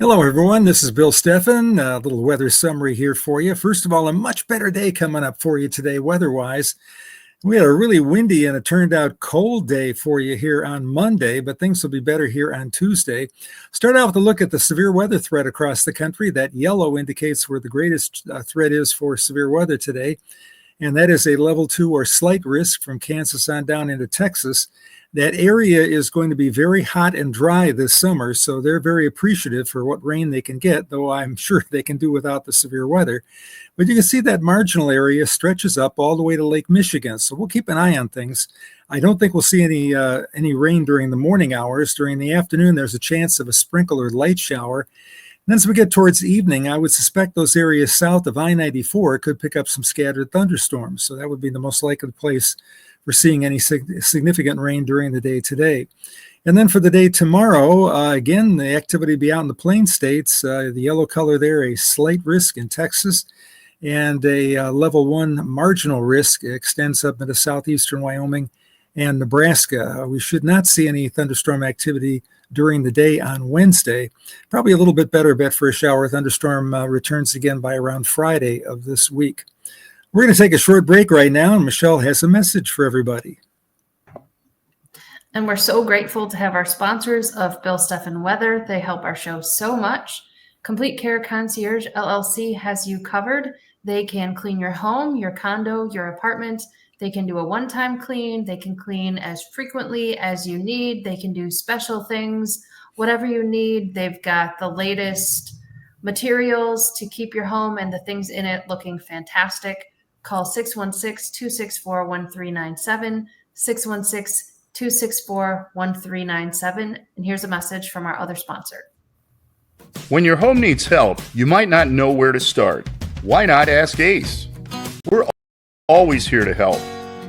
Hello, everyone. This is Bill Steffen. A little weather summary here for you. First of all, a much better day coming up for you today, weather-wise. We had a really windy and it turned out cold day for you here on Monday, but things will be better here on Tuesday. Start out with a look at the severe weather threat across the country. That yellow indicates where the greatest threat is for severe weather today, and that is a level 2 or slight risk from Kansas on down into Texas. That area is going to be very hot and dry this summer, so they're very appreciative for what rain they can get, though I'm sure they can do without the severe weather. But you can see that marginal area stretches up all the way to Lake Michigan, so we'll keep an eye on things. I don't think we'll see any rain during the morning hours. During the afternoon, there's a chance of a sprinkle or light shower. And then as we get towards evening, I would suspect those areas south of I-94 could pick up some scattered thunderstorms, so that would be the most likely place we're seeing any significant rain during the day today. And then for the day tomorrow, again, the activity will be out in the plain states. The yellow color there, a slight risk in Texas, and a level 1 marginal risk extends up into southeastern Wyoming and Nebraska. We should not see any thunderstorm activity during the day on Wednesday. Probably a little bit better bet for a shower thunderstorm returns again by around Friday of this week. We're going to take a short break right now, and Michelle has a message for everybody. And we're so grateful to have our sponsors of Bill Steffen Weather. They help our show so much. Complete Care Concierge LLC has you covered. They can clean your home, your condo, your apartment. They can do a one-time clean. They can clean as frequently as you need. They can do special things, whatever you need. They've got the latest materials to keep your home and the things in it looking fantastic. Call 616-264-1397, 616-264-1397. And here's a message from our other sponsor. When your home needs help, you might not know where to start. Why not ask Ace? We're always here to help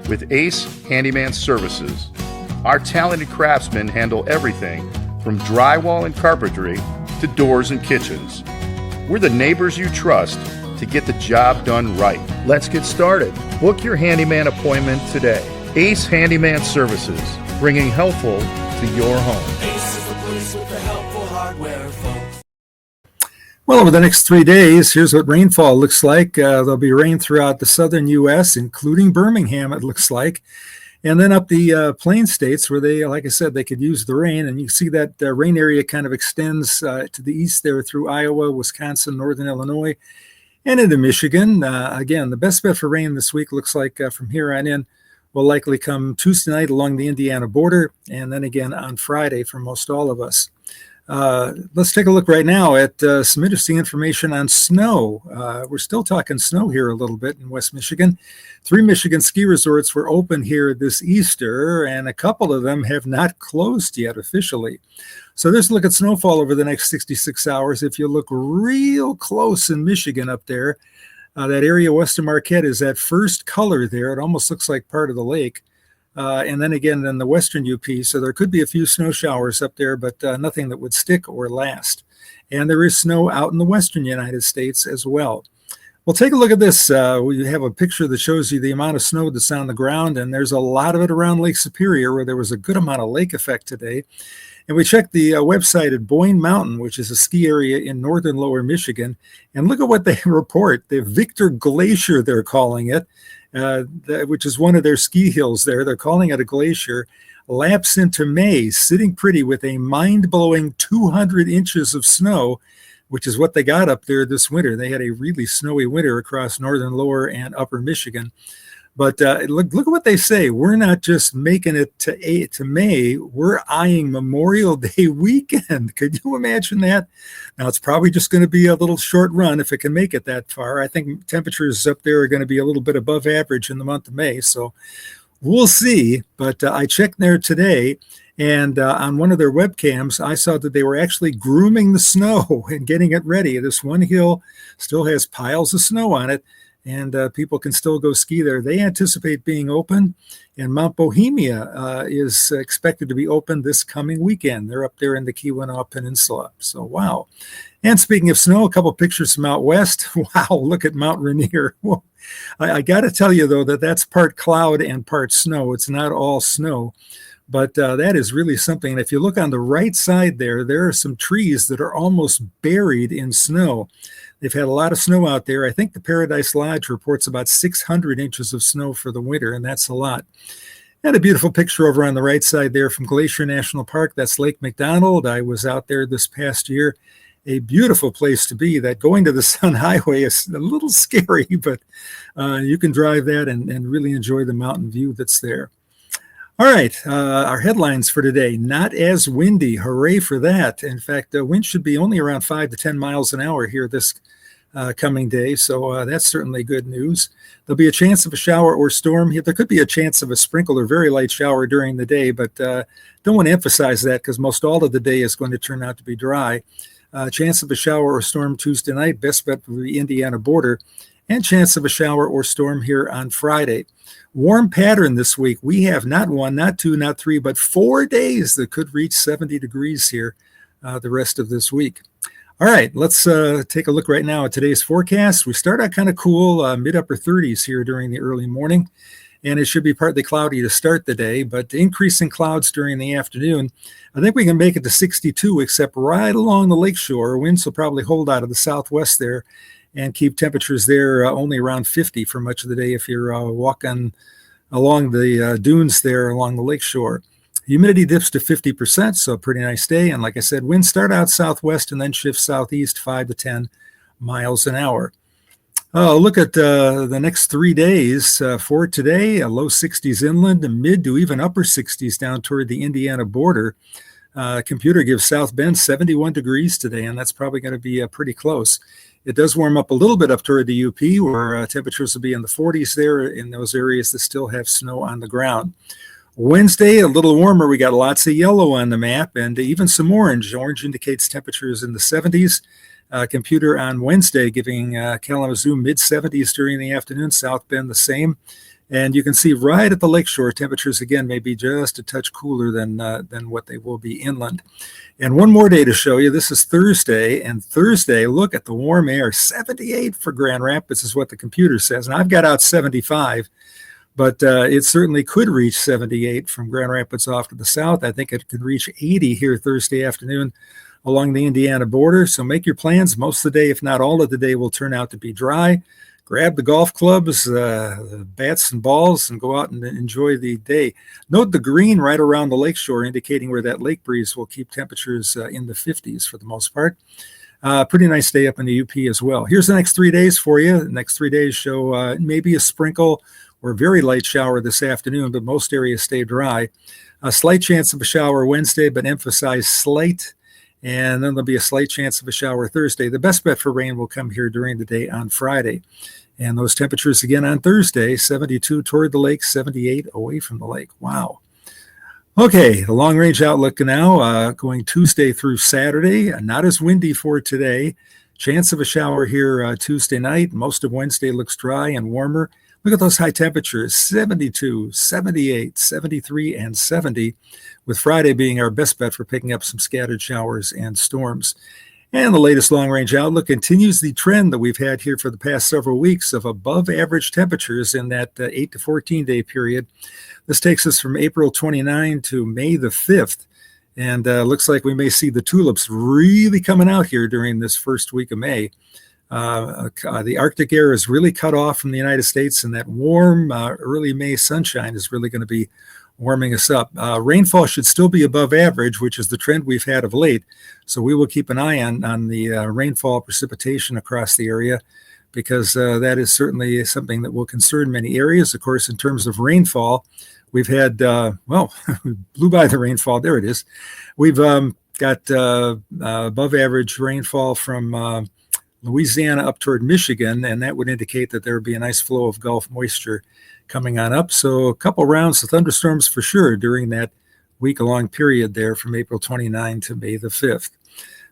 with Ace Handyman Services. Our talented craftsmen handle everything from drywall and carpentry to doors and kitchens. We're the neighbors you trust to get the job done right. Let's get started. Book your handyman appointment today. Ace Handyman Services, bringing helpful to your home. Ace is the place with the helpful hardware, folks. Well, over the next 3 days, here's what rainfall looks like. There'll be rain throughout the southern U.S., including Birmingham, it looks like. And then up the plain states where they, like I said, they could use the rain. And you can see that rain area kind of extends to the east there through Iowa, Wisconsin, northern Illinois, and into Michigan. Again, the best bet for rain this week looks like from here on in will likely come Tuesday night along the Indiana border, and then again on Friday for most all of us. Let's take a look right now at some interesting information on snow. We're still talking snow here a little bit in West Michigan. 3 Michigan ski resorts were open here this Easter, and a couple of them have not closed yet officially. So there's a look at snowfall over the next 66 hours. If you look real close in Michigan up there, that area west of Marquette is that first color there. It almost looks like part of the lake. And then again in the western UP, so there could be a few snow showers up there, but nothing that would stick or last. And there is snow out in the western United States as well. Well, take a look at this. We have a picture that shows you the amount of snow that's on the ground, and there's a lot of it around Lake Superior where there was a good amount of lake effect today. And we checked the website at Boyne Mountain, which is a ski area in northern lower Michigan, and look at what they report. The Victor Glacier, they're calling it, which is one of their ski hills there. They're calling it a glacier. Lapse into May, sitting pretty with a mind-blowing 200 inches of snow, which is what they got up there this winter. They had a really snowy winter across northern lower and upper Michigan. But look at what they say. We're not just making it to May. We're eyeing Memorial Day weekend. Could you imagine that? Now, it's probably just going to be a little short run if it can make it that far. I think temperatures up there are going to be a little bit above average in the month of May. So we'll see. But I checked there today, and on one of their webcams, I saw that they were actually grooming the snow and getting it ready. This one hill still has piles of snow on it, and people can still go ski there. They anticipate being open, and Mount Bohemia is expected to be open this coming weekend. They're up there in the Keweenaw Peninsula. So, wow. And speaking of snow, a couple pictures from out west. Wow, look at Mount Rainier. I got to tell you, though, that that's part cloud and part snow. It's not all snow. But that is really something. And if you look on the right side there are some trees that are almost buried in snow. They've had a lot of snow out there. I think the Paradise Lodge reports about 600 inches of snow for the winter, and that's a lot. And a beautiful picture over on the right side there from Glacier National Park. That's Lake McDonald. I was out there this past year. A beautiful place to be. That going to the Sun Highway is a little scary, but you can drive that and really enjoy the mountain view that's there. All right, our headlines for today. Not as windy. Hooray for that. In fact, the wind should be only around 5 to 10 miles an hour here this coming day, so that's certainly good news. There'll be a chance of a shower or storm. There could be a chance of a sprinkle or very light shower during the day, but don't want to emphasize that because most all of the day is going to turn out to be dry. Chance of a shower or storm Tuesday night, best bet for the Indiana border, and chance of a shower or storm here on Friday. Warm pattern this week. We have not 1, not 2, not 3, but 4 days that could reach 70 degrees here the rest of this week. All right, let's take a look right now at today's forecast. We start out kind of cool, mid-upper 30s here during the early morning, and it should be partly cloudy to start the day, but increasing clouds during the afternoon. I think we can make it to 62, except right along the lakeshore. Winds will probably hold out of the southwest there and keep temperatures there only around 50 for much of the day if you're walking along the dunes there along the lakeshore. Humidity dips to 50%, so a pretty nice day. And like I said, winds start out southwest and then shift southeast 5 to 10 miles an hour. Look at the next 3 days for today. Low 60s inland, mid to even upper 60s down toward the Indiana border. Computer gives South Bend 71 degrees today, and that's probably going to be pretty close. It does warm up a little bit up toward the UP, where temperatures will be in the 40s there in those areas that still have snow on the ground. Wednesday, a little warmer. We got lots of yellow on the map and even some orange. Orange indicates temperatures in the 70s. Computer on Wednesday giving Kalamazoo mid-70s during the afternoon. South Bend the same. And you can see right at the lakeshore, temperatures again may be just a touch cooler than what they will be inland. And one more day to show you. This is Thursday, and Thursday, look at the warm air. 78 for Grand Rapids is what the computer says. And I've got out 75, but it certainly could reach 78 from Grand Rapids off to the south. I think it could reach 80 here Thursday afternoon along the Indiana border. So make your plans. Most of the day, if not all of the day, will turn out to be dry. Grab the golf clubs, the bats and balls, and go out and enjoy the day. Note the green right around the lakeshore, indicating where that lake breeze will keep temperatures in the 50s for the most part. Pretty nice day up in the UP as well. Here's the next 3 days for you. The next 3 days show maybe a sprinkle or very light shower this afternoon, but most areas stay dry. A slight chance of a shower Wednesday, but emphasize slight. And then there'll be a slight chance of a shower Thursday. The best bet for rain will come here during the day on Friday. And those temperatures again on Thursday, 72 toward the lake, 78 away from the lake. Wow. Okay, the long-range outlook now, going Tuesday through Saturday. Not as windy for today. Chance of a shower here Tuesday night. Most of Wednesday looks dry and warmer. Look at those high temperatures, 72, 78, 73, and 70, with Friday being our best bet for picking up some scattered showers and storms. And the latest long-range outlook continues the trend that we've had here for the past several weeks of above-average temperatures in that 8 to 14-day period. This takes us from April 29 to May the 5th, and looks like we may see the tulips really coming out here during this first week of May. The Arctic air is really cut off from the United States, and that warm early May sunshine is really going to be warming us up. Rainfall should still be above average, which is the trend we've had of late. So we will keep an eye on the rainfall precipitation across the area, because that is certainly something that will concern many areas. Of course, in terms of rainfall, we've had, we blew by the rainfall. There it is. We've got above average rainfall from Louisiana up toward Michigan, and that would indicate that there would be a nice flow of Gulf moisture coming on up. So a couple rounds of thunderstorms for sure during that week-long period there from April 29 to May the 5th.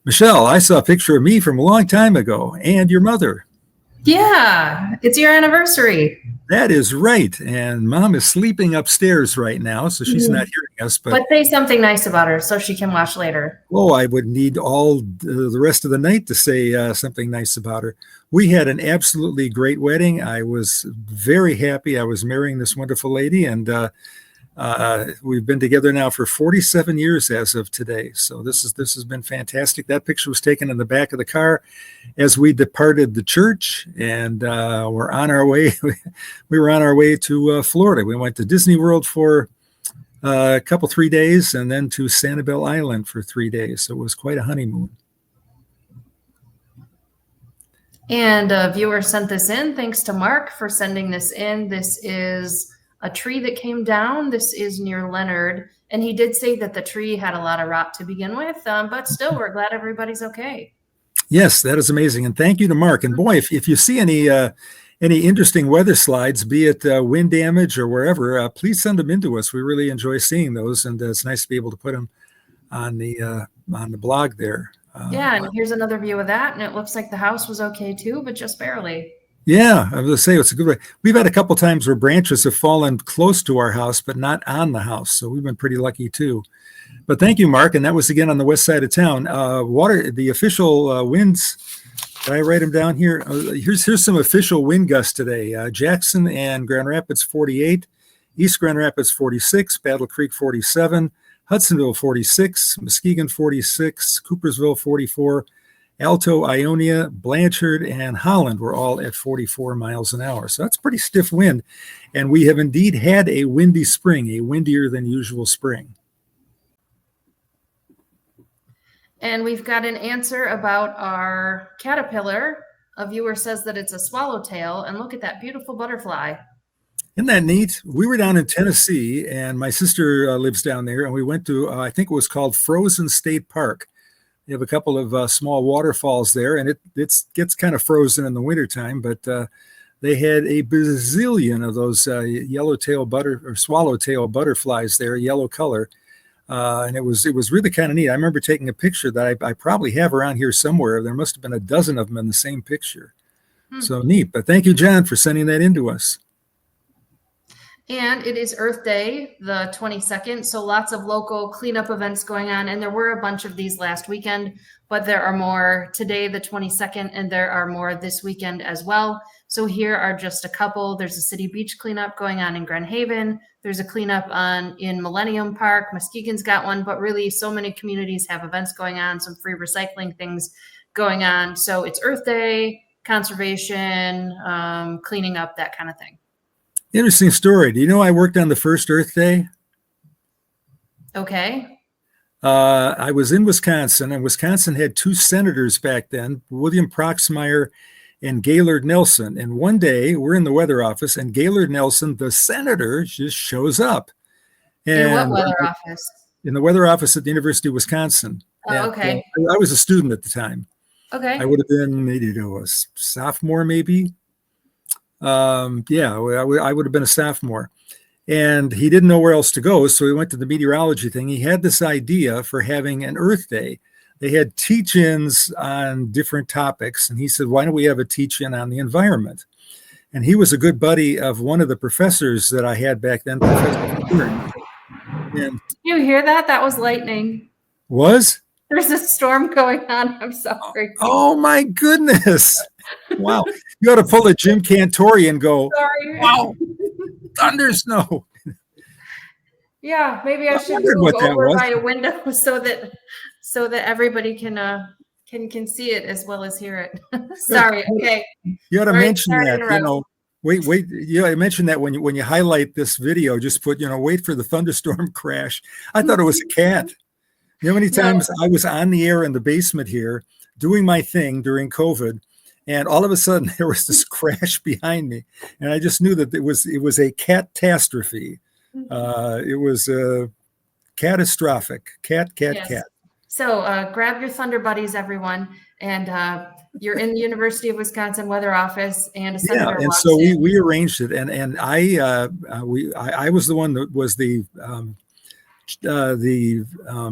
Michelle, I saw a picture of me from a long time ago and your mother. Yeah, it's your anniversary. That is right. And Mom is sleeping upstairs right now, so she's not hearing us. But say something nice about her so she can watch later. Oh, I would need all the rest of the night to say something nice about her. We had an absolutely great wedding. I was very happy. I was marrying this wonderful lady, and We've been together now for 47 years as of today. So this has been fantastic. That picture was taken in the back of the car as we departed the church, and we're on our way. We were on our way to Florida. We went to Disney World for a couple, 3 days, and then to Sanibel Island for 3 days. So it was quite a honeymoon. And a viewer sent this in. Thanks to Mark for sending this in. This is a tree that came down. This is near Leonard. And he did say that the tree had a lot of rot to begin with, but still, we're glad everybody's okay. Yes, that is amazing. And thank you to Mark. And boy, if you see any interesting weather slides, be it wind damage or wherever, please send them in to us. We really enjoy seeing those. And it's nice to be able to put them on the blog there. Yeah, and here's another view of that, and it looks like the house was okay too, but just barely. Yeah, I was going to say, it's a good way. We've had a couple times where branches have fallen close to our house, but not on the house. So we've been pretty lucky too. But thank you, Mark. And that was again on the west side of town. The official winds, did I write them down here? Here's some official wind gusts today. Jackson and Grand Rapids 48, East Grand Rapids 46, Battle Creek 47, Hudsonville 46, Muskegon 46, Coopersville 44, Alto, Ionia, Blanchard, and Holland were all at 44 miles an hour. So that's pretty stiff wind. And we have indeed had a windy spring, a windier than usual spring. And we've got an answer about our caterpillar. A viewer says that it's a swallowtail, and look at that beautiful butterfly. Isn't that neat? We were down in Tennessee, and my sister lives down there, and we went to, I think it was called Frozen State Park. They have a couple of small waterfalls there, and it gets kind of frozen in the wintertime, but they had a bazillion of those yellowtail or swallowtail butterflies there, yellow color, and it was really kind of neat. I remember taking a picture that I probably have around here somewhere. There must have been a dozen of them in the same picture. So neat. But thank you, John, for sending that in to us. And it is Earth Day, the 22nd, so lots of local cleanup events going on. And there were a bunch of these last weekend, but there are more today, the 22nd, and there are more this weekend as well. So here are just a couple. There's a city beach cleanup going on in Grand Haven. There's a cleanup in Millennium Park. Muskegon's got one, but really so many communities have events going on, some free recycling things going on. So it's Earth Day, conservation, cleaning up, that kind of thing. Interesting story. Do you know I worked on the first Earth Day? Okay. I was in Wisconsin, and Wisconsin had two senators back then, William Proxmire and Gaylord Nelson. And one day we're in the weather office, and Gaylord Nelson, the senator, just shows up. And in what weather office? In the weather office at the University of Wisconsin. Oh, okay. I was a student at the time. Okay. I would have been maybe a sophomore, maybe. I would have been a sophomore, and he didn't know where else to go. So he went to the meteorology thing. He had this idea for having an Earth Day. They had teach-ins on different topics. And he said, why don't we have a teach-in on the environment? And he was a good buddy of one of the professors that I had back then, Professor Stewart. And you hear that? That was lightning. Was? There's a storm going on. I'm sorry. Oh my goodness. Wow. You ought to pull a Jim Cantori and go, sorry. Wow, thunder snow. Yeah, maybe I should move over by a window so that everybody can see it as well as hear it. Sorry. Okay. You ought to mention that. Wait. Yeah, I mentioned that when you highlight this video, just put wait for the thunderstorm crash. I thought it was a cat. You know how many times I was on the air in the basement here doing my thing during COVID, and all of a sudden there was this crash behind me, and I just knew that it was a catastrophe. It was catastrophic. Cat. So grab your Thunder Buddies, everyone, and you're in the University of Wisconsin weather office, and a senator and walks so in. we arranged it, and I was the one that was the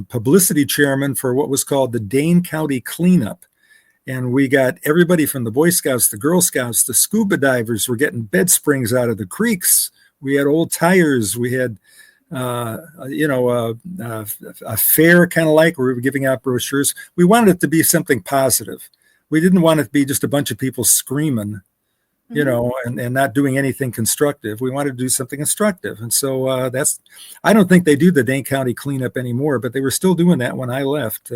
publicity chairman for what was called the Dane County Cleanup. And we got everybody from the Boy Scouts, the Girl Scouts, the scuba divers were getting bed springs out of the creeks. We had old tires. We had, a fair kind of like where we were giving out brochures. We wanted it to be something positive. We didn't want it to be just a bunch of people screaming. you know, and not doing anything constructive. We wanted to do something constructive. And so I don't think they do the Dane County cleanup anymore, but they were still doing that when I left.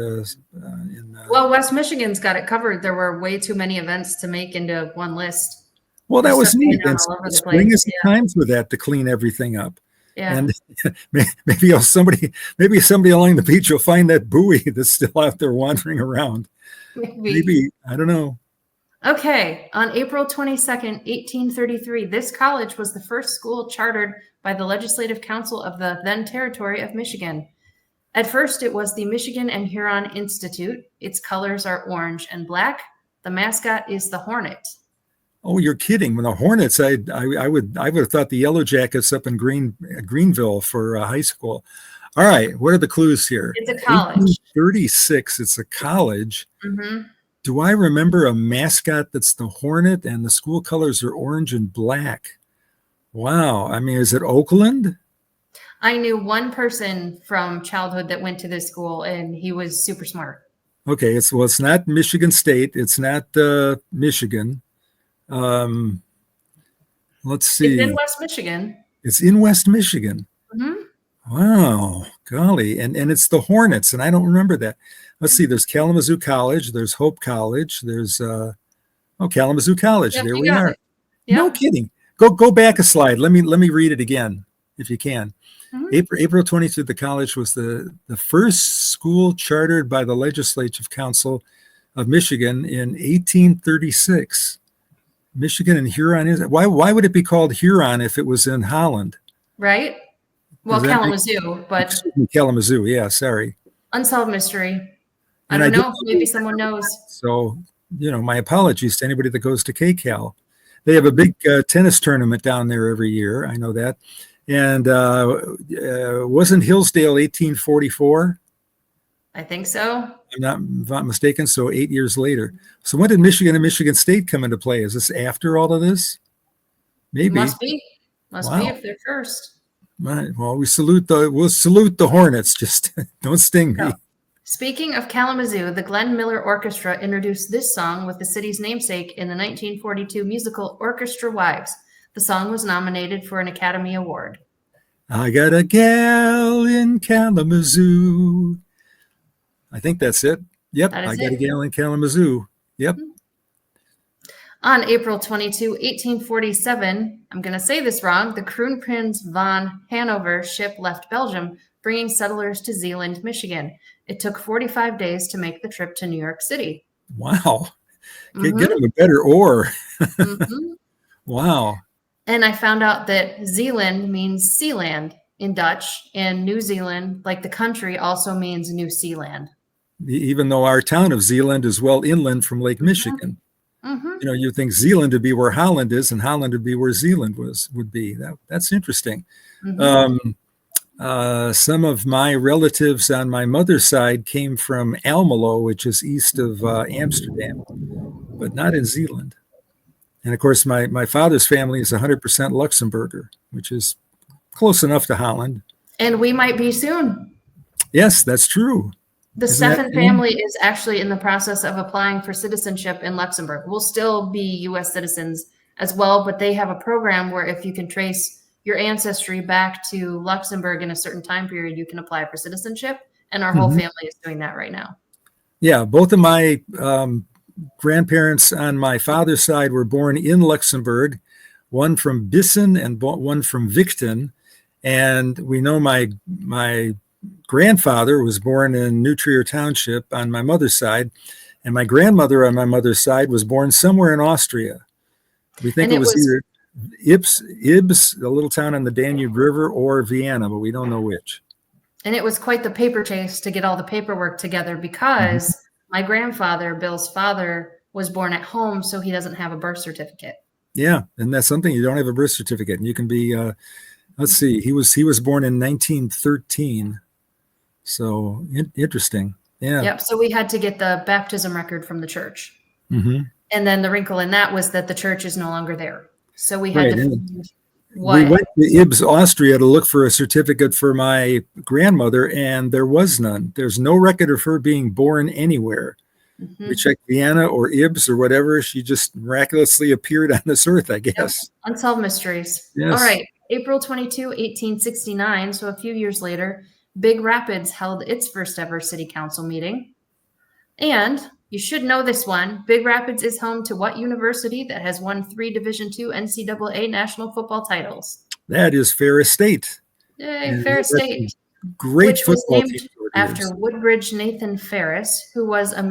Well, West Michigan's got it covered. There were way too many events to make into one list. Well, that was neat. And all over the spring place. is the time for that, to clean everything up. Yeah. And maybe somebody along the beach will find that buoy that's still out there wandering around. Maybe, I don't know. Okay, on April 22nd, 1833, this college was the first school chartered by the Legislative Council of the then Territory of Michigan. At first, it was the Michigan and Huron Institute. Its colors are orange and black. The mascot is the Hornet. Oh, you're kidding! When the Hornets, I would have thought the Yellow Jackets up in Greenville for high school. All right, what are the clues here? It's a college. 36. It's a college. Mm-hmm. Do I remember a mascot that's the Hornet and the school colors are orange and black? Wow. I mean, is it Oakland? I knew one person from childhood that went to this school, and he was super smart. Okay, it's not Michigan State. It's not Michigan. Let's see. It's in West Michigan. It's in West Michigan. Mm-hmm. Wow, golly. And it's the Hornets, and I don't remember that. Let's see, there's Kalamazoo College, there's Hope College, there's Kalamazoo College. Yep, there we are. Yep. No kidding. Go back a slide. Let me read it again, if you can. Mm-hmm. April 22, the college was the first school chartered by the Legislative Council of Michigan in 1836. Michigan and Huron why would it be called Huron if it was in Holland? Right. Well, Kalamazoo, but Kalamazoo. Yeah, sorry. Unsolved mystery. I don't know. Maybe someone knows. So, my apologies to anybody that goes to KCAL. They have a big tennis tournament down there every year. I know that. And wasn't Hillsdale 1844? I think so. I'm not mistaken. So 8 years later. So when did Michigan and Michigan State come into play? Is this after all of this? Maybe. Must be if they're first. Right. Well, we'll salute the Hornets. Just don't sting me. No. Speaking of Kalamazoo, the Glenn Miller Orchestra introduced this song with the city's namesake in the 1942 musical Orchestra Wives. The song was nominated for an Academy Award. I got a gal in Kalamazoo. I think that's it. Yep, I got a gal in Kalamazoo. Yep. Mm-hmm. On April 22, 1847, I'm going to say this wrong, the Kronprins von Hanover ship left Belgium, bringing settlers to Zeeland, Michigan. It took 45 days to make the trip to New York City. Wow. Get them a better oar. Mm-hmm. Wow. And I found out that Zeeland means Sealand in Dutch, and New Zealand, like the country, also means New Sealand. Even though our town of Zeeland is well inland from Lake Michigan. Mm-hmm. You think Zeeland would be where Holland is, and Holland would be where Zeeland would be. That's interesting. Mm-hmm. Some of my relatives on my mother's side came from Almelo, which is east of Amsterdam, but not in Zeeland. And of course, my father's family is 100% Luxembourger, which is close enough to Holland. And we might be soon. Yes, that's true. The Steffen family is actually in the process of applying for citizenship in Luxembourg. We'll still be U.S. citizens as well, but they have a program where if you can trace your ancestry back to Luxembourg in a certain time period, you can apply for citizenship. And our whole family is doing that right now. Yeah, both of my grandparents on my father's side were born in Luxembourg, one from Bissen and one from Victon. And we know my grandfather was born in New Trier Township on my mother's side, and my grandmother on my mother's side was born somewhere in Austria. We think it was either Ibs, a little town on the Danube River, or Vienna, but we don't know which. And it was quite the paper chase to get all the paperwork together because my grandfather, Bill's father, was born at home, so he doesn't have a birth certificate. Yeah, and that's something. You don't have a birth certificate, and you can be. Let's see. He was born in 1913. So interesting. Yeah. Yep. So we had to get the baptism record from the church. Mm-hmm. And then the wrinkle in that was that the church is no longer there. So we had to we went to Ibs, Austria to look for a certificate for my grandmother, and there was none. There's no record of her being born anywhere. We checked Vienna or Ibs or whatever. She just miraculously appeared on this earth, I guess. Unsolved mysteries. Yes. All right. April 22, 1869. So a few years later, Big Rapids held its first ever city council meeting. And you should know this one. Big Rapids is home to what university that has won 3 Division II NCAA national football titles? That is Ferris State. Yay, And Ferris that's State. Great Which was football named team. over the after years. Woodbridge Nathan Ferris, who was a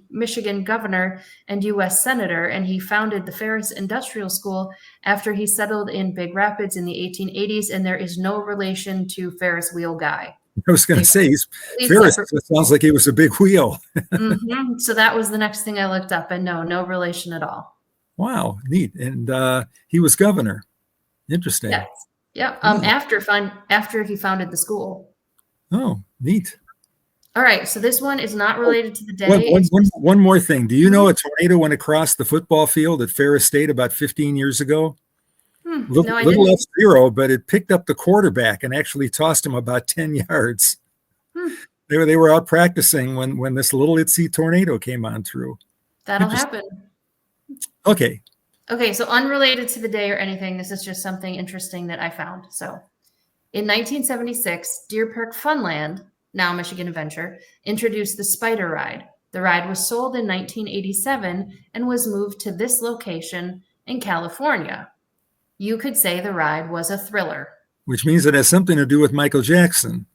Michigan governor and U.S. senator, and he founded the Ferris Industrial School after he settled in Big Rapids in the 1880s, and there is no relation to Ferris wheel guy. I was going to say, Please Ferris separate- sounds like he was a big wheel. So that was the next thing I looked up, and no relation at all. Wow, neat. And he was governor. Interesting. Yes. Yeah. Yeah. After he founded the school. Oh, neat. All right. So this one is not related to the day. One more thing. Do you know a tornado went across the football field at Ferris State about 15 years ago? No, I Little didn't. F0, but it picked up the quarterback and actually tossed him about 10 yards. They were out practicing when this little itsy tornado came on through. That'll happen. Okay. Okay, so unrelated to the day or anything, this is just something interesting that I found. So in 1976, Deer Park Funland, now Michigan Adventure, introduced the Spider Ride. The ride was sold in 1987 and was moved to this location in California. You could say the ride was a thriller. Which means it has something to do with Michael Jackson,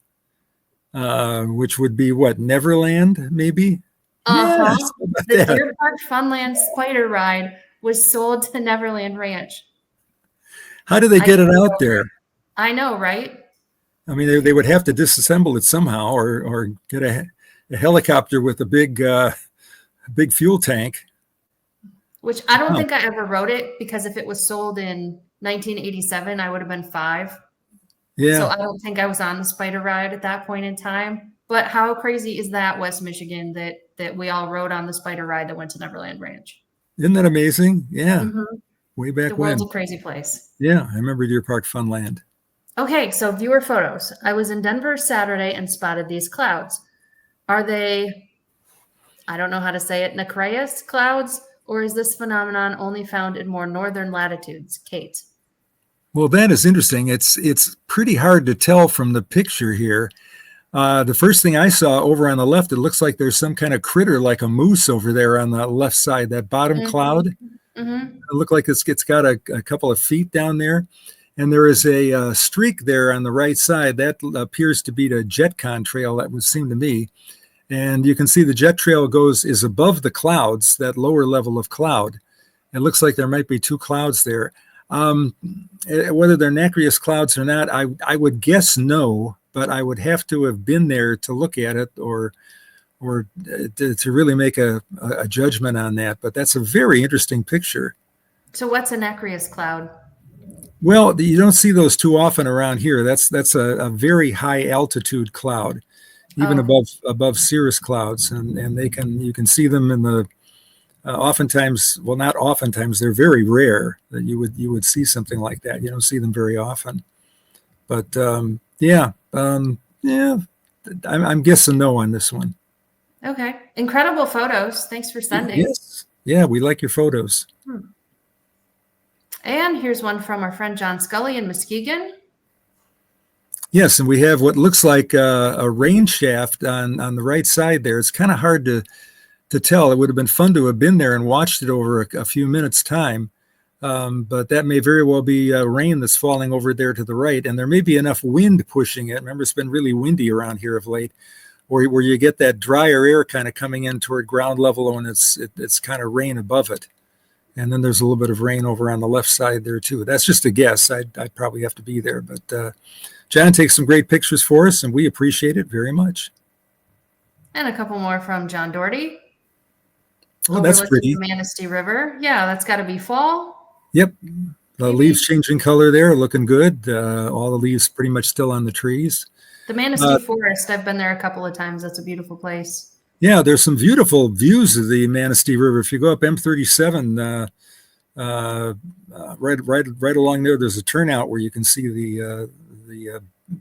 which would be what, Neverland, maybe? Yes, how about The that? Deer Park Funland Spider Ride was sold to Neverland Ranch. How do they get it out there? I know, right? I mean, they would have to disassemble it somehow, or get a helicopter with a big fuel tank. Which I don't think I ever wrote it, because if it was sold in 1987, I would have been 5. Yeah. So I don't think I was on the Spider Ride at that point in time. But how crazy is that, West Michigan, that we all rode on the Spider Ride that went to Neverland Ranch? Isn't that amazing? Yeah. Way back The when. world's a crazy place. Yeah, I remember Deer Park Funland. Okay, so viewer photos. I was in Denver Saturday and spotted these clouds. Are they, I don't know how to say it, nacreous clouds? Or is this phenomenon only found in more northern latitudes? Kate. Well, that is interesting. It's pretty hard to tell from the picture here. The first thing I saw over on the left, it looks like there's some kind of critter like a moose over there on the left side, that bottom cloud. It looked like it's got a couple of feet down there. And there is a streak there on the right side. That appears to be the JetCon trail, that would seem to me. And you can see the jet trail is above the clouds, that lower level of cloud. It looks like there might be 2 clouds there. Whether they're nacreous clouds or not, I would guess no, but I would have to have been there to look at it or to really make a judgment on that. But that's a very interesting picture. So what's a nacreous cloud? Well, you don't see those too often around here. That's a very high altitude cloud, even above cirrus clouds, and you can see them in the oftentimes. Well, not oftentimes. They're very rare that you would see something like that. You don't see them very often. But I'm guessing no on this one. Okay. Incredible photos. Thanks for sending. Yes. Yeah, we like your photos. And here's one from our friend John Scully in Muskegon. Yes, and we have what looks like a rain shaft on the right side there. It's kind of hard to tell. It would have been fun to have been there and watched it over a few minutes' time. But that may very well be rain that's falling over there to the right. And there may be enough wind pushing it. Remember, it's been really windy around here of late, where you get that drier air kind of coming in toward ground level, and it's kind of rain above it. And then there's a little bit of rain over on the left side there too. That's just a guess. I'd probably have to be there. But John takes some great pictures for us, and we appreciate it very much. And a couple more from John Doherty. Oh, that's pretty. The Manistee River. Yeah, that's got to be fall. Yep. The leaves changing color there, looking good. All the leaves pretty much still on the trees. The Manistee Forest, I've been there a couple of times. That's a beautiful place. Yeah, there's some beautiful views of the Manistee River. If you go up M37, right along there, there's a turnout where you can see the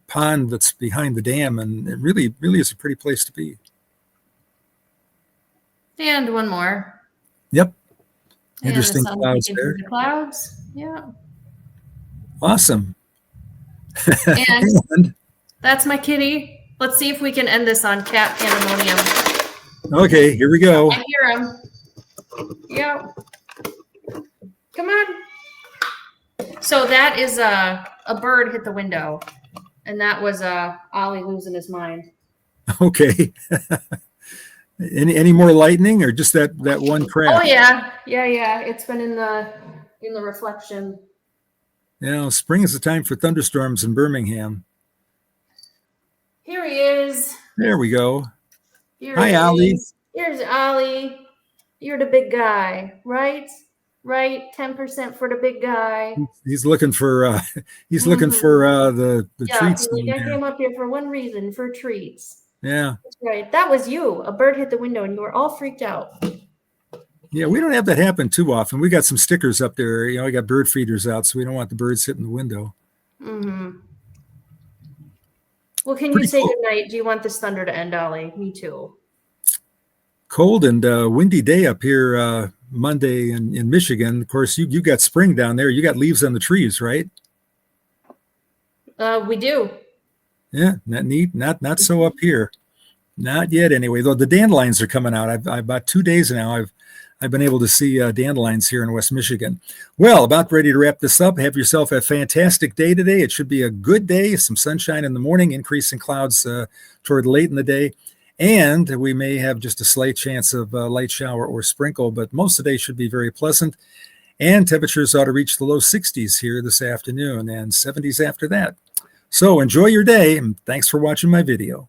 pond that's behind the dam, and it really is a pretty place to be. And one more. Yep. And the Interesting sun clouds peeking there. through the clouds. Yeah. Awesome. And And, that's my kitty. Let's see if we can end this on cat pandemonium. okay, here we go. I hear him. Yep. Come on. So that is a bird hit the window. And that was Ollie losing his mind. Okay. Any more lightning or just that one crack? Oh yeah. Yeah. It's been in the reflection. You know, spring is the time for thunderstorms in Birmingham. Here he is. There we go. Here Hi, he Ollie. is. Here's Ollie. You're the big guy, right? Right. 10% for the big guy. He's looking for the Yeah, treats. he's like, down I here. came up here for one reason, for treats. Yeah. That's right. That was you. A bird hit the window and you were all freaked out. Yeah, we don't have that happen too often. We got some stickers up there. You know, we got bird feeders out, so we don't want the birds hitting the window. Mm-hmm. Well, can you Pretty say cool. goodnight? Do you want this thunder to end, Ollie? Me too. Cold and windy day up here Monday in Michigan. Of course, you got spring down there. You got leaves on the trees, right? We do. Yeah, not neat. Not so up here. Not yet, anyway. Though the dandelions are coming out. I've about 2 days now. I've been able to see dandelions here in West Michigan. Well, about ready to wrap this up. Have yourself a fantastic day today. It should be a good day. Some sunshine in the morning, increase in clouds toward late in the day. And we may have just a slight chance of a light shower or sprinkle, but most of the day should be very pleasant. And temperatures ought to reach the low 60s here this afternoon and 70s after that. So enjoy your day, and thanks for watching my video.